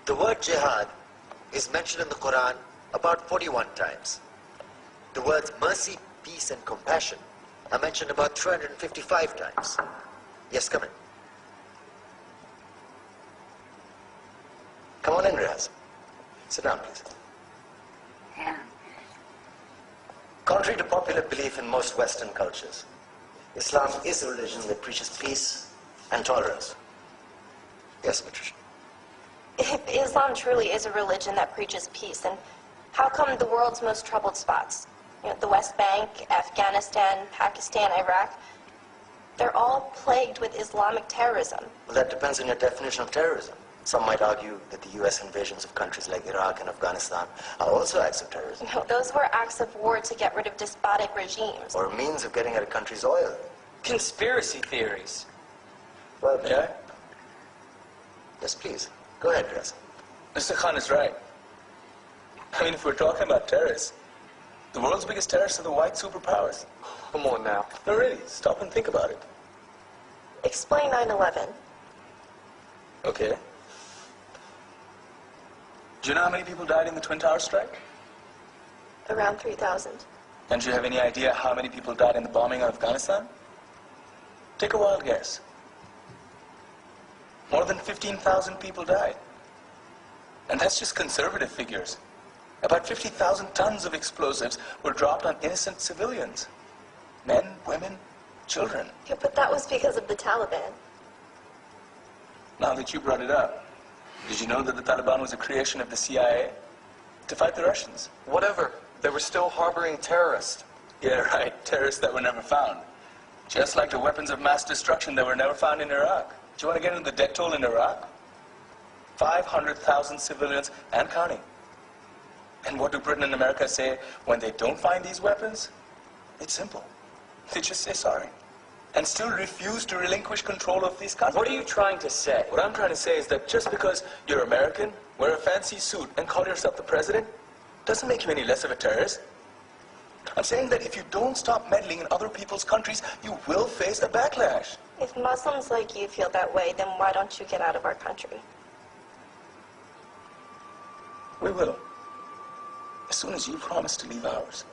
The word jihad is mentioned in the Quran about 41 times. The words mercy, peace, and compassion are mentioned about 355 times. Yes, come in. Come on in, Riaz. Sit down, please. Contrary to popular belief in most Western cultures, Islam is a religion that preaches peace and tolerance. Yes, Patricia. If Islam truly is a religion that preaches peace, then how come the world's most troubled spots, the West Bank, Afghanistan, Pakistan, Iraq, they're all plagued with Islamic terrorism? Well, that depends on your definition of terrorism. Some might argue that the U.S. invasions of countries like Iraq and Afghanistan are also acts of terrorism. No, those were acts of war to get rid of despotic regimes. Or a means of getting at a country's oil. Conspiracy theories. Well, Yeah? Yes, please. Go ahead, Riaz. Mr. Khan is right. I mean, if we're talking about terrorists, the world's biggest terrorists are the white superpowers. Come on now. No, really, stop and think about it. Explain 9/11. Okay. Do you know how many people died in the Twin Towers strike? Around 3,000. And do you have any idea how many people died in the bombing of Afghanistan? Take a wild guess. More than 15,000 people died. And that's just conservative figures. About 50,000 tons of explosives were dropped on innocent civilians. Men, women, children. Yeah, but that was because of the Taliban. Now that you brought it up, did you know that the Taliban was a creation of the CIA to fight the Russians? Whatever. They were still harboring terrorists. Yeah, right. Terrorists that were never found. Just like the weapons of mass destruction that were never found in Iraq. Do you want to get into the death toll in Iraq? 500,000 civilians and counting. And what do Britain and America say when they don't find these weapons? It's simple. They just say sorry. And still refuse to relinquish control of these countries. What are you trying to say? What I'm trying to say is that just because you're American, wear a fancy suit, and call yourself the president, doesn't make you any less of a terrorist. I'm saying that if you don't stop meddling in other people's countries, you will face a backlash. If Muslims like you feel that way, then why don't you get out of our country? We will. As soon as you promise to leave ours.